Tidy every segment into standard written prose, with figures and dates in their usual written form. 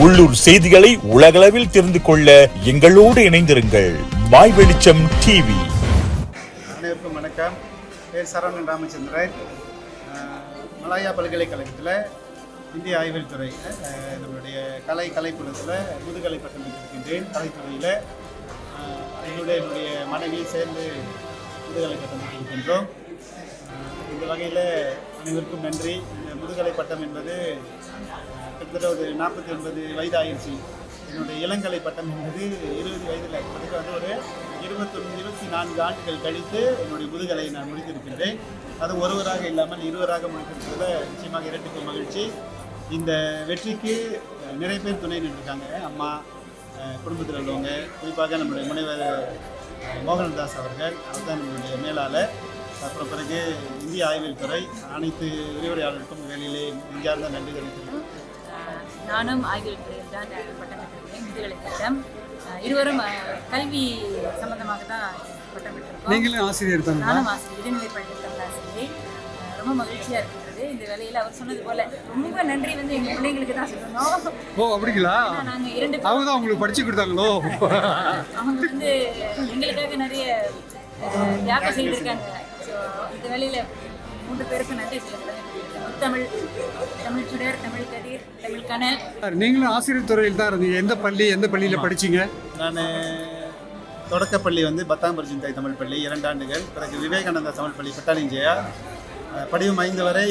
உள்ளூர் செய்திகளை உலகளவில் தெரிந்து கொள்ள எங்களோடு இணைந்திருங்கள். மாய் வெளிச்சம் டிவி. அனைவருக்கும் வணக்கம். பேர் சரவணன் ராமச்சந்திரன். மலாயா பல்கலைக்கழகத்தில் இந்திய ஆய்வியல் துறை நம்மளுடைய கலைப்புலத்தில் முதுகலை பட்டம் பெற்றிருக்கின்றேன். கலைத்துறையில் என்னுடைய மனைவி சேர்ந்து முதுகலை பட்டம் பெற்றிருக்கின்றோம். இந்த வகையில் அனைவருக்கும் நன்றி. இந்த முதுகலை பட்டம் என்பது கிட்டத்தட்ட ஒரு 49 வயது ஆயிடுச்சு. என்னுடைய இளங்கலை பட்டம் என்பது 20 வயதில் கிட்டத்தட்ட ஒரு 24 ஆண்டுகள் கழித்து என்னுடைய முதுகலை நான் முடித்திருக்கின்றேன். அது ஒருவராக இல்லாமல் இருவராக முடித்திருக்கிறத நிச்சயமாக இரட்டுக்கு மகிழ்ச்சி. இந்த வெற்றிக்கு நிறைய பேர் துணை நின்றுருக்காங்க. அம்மா, குடும்பத்தில் உள்ளவங்க, குறிப்பாக நம்முடைய முனைவர் மோகன்தாஸ் அவர்கள், அதுதான் நம்மளுடைய மேலாளர். அப்புறம் பிறகு இந்திய ஆய்வியல் துறை அனைத்து விரிவுரையாளர்களுக்கும் வேலையிலே நெஞ்சார்ந்த நன்றி தெரிவிக்கிறேன். நானும் ஆய்வியல் துறையில் தான் பட்டம் பெற்றிருக்கேன், முதுகலை பட்டம். இருவரும் கல்வி சம்பந்தமாக தான் பட்டம் பெற்றிருக்கோம். நீங்களும் ஆசிரியர் தான்? நானும் ஆசிரியர், இடைநிலை பள்ளி தமிழ் ஆசிரியர். ரொம்ப மகிழ்ச்சியாக இருக்கிறது. இந்த வேலையில் அவர் சொன்னது போல ரொம்ப நன்றி எங்கள் பிள்ளைங்களுக்கு தான் சொல்லணும். ஓ, அப்படிங்களா? நாங்கள் 2 அவங்க தான் உங்களுக்கு படிச்சு கொடுத்தாங்களோ? அவங்க எங்களுக்காக நிறைய தியாகம் செய்திருக்காங்க. ஸோ இந்த வேலையில் 3 பேருக்கு நன்றி சொல்லுங்கள். தமிழ் சுடர், தமிழ் கதிர், தமிழ் கனல். நீங்களும் ஆசிரியர் துறையில் தான் இருந்தீங்க. எந்த பள்ளியில் படிச்சீங்க? நான் தொடக்கப்பள்ளி பத்தாம்பரிஜிந்தாய் தமிழ் பள்ளி 2 ஆண்டுகள், பிறகு விவேகானந்தா தமிழ் பள்ளி பட்டாளிஞ்சையா, படிவம் 5 வரை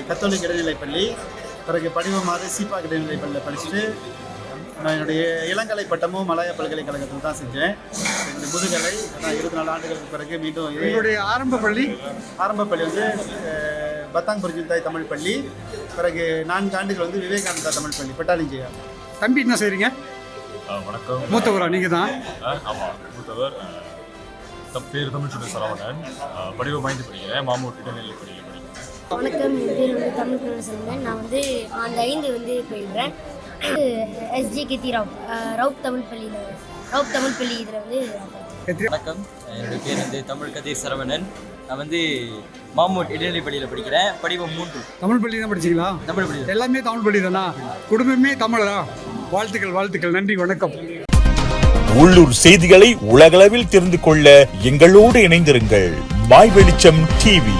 கத்தோலிக் இடைநிலை பள்ளி, பிறகு படிவம் 6 சீபா இடைநிலை பள்ளியில் படிச்சுட்டு நான் என்னுடைய இளங்கலை பட்டமும் மலாயா பல்கலைக்கழகத்தில் தான் செஞ்சேன். என்னுடைய முதுகலை 24 ஆண்டுகளுக்கு பிறகு மீண்டும் என்னுடைய ஆரம்ப பள்ளி பத்தாங் பரிஜிந்தாய் தமிழ் பள்ளி, பிறகு 4 ஆண்டுகள் விவேகானந்தா தமிழ் பள்ளி பட்டாளிஞ்சையா. தம்பி என்ன செய்றீங்க? வணக்கம். மூத்தவரா நீங்க தான்? ஆமாம், மூத்தவர். பேர் தமிழ் சுடர் சரவணன். படிவம் 5 படிக்கிறேன், மாமூர் இடைநிலை பள்ளியில் படிக்கிறேன். வணக்கம், என் பேர் தமிழ் சொல்லுங்கள். நான் ஆண்டு 5 பயில்றேன். எஸ்ஜி கீர்த்தி ரவுப் தமிழ் பள்ளி இதில் வணக்கம், என்னுடைய பேர் தமிழ் கதிர் சரவணன். நான் மாமூட் இடைநிலை பள்ளியில் படிக்கிறேன், படிவம் 3. தமிழ் பள்ளி தான் படிச்சிங்களா? தமிழ் பள்ளி. எல்லாமே தமிழ் பள்ளி தானா? குடும்பமே தமிழா? வாழ்த்துக்கள். நன்றி, வணக்கம். உள்ளூர் செய்திகளை உலகளவில் தெரிந்து கொள்ள எங்களோடு இணைந்திருங்கள். மாய் வெளிச்சம் டிவி.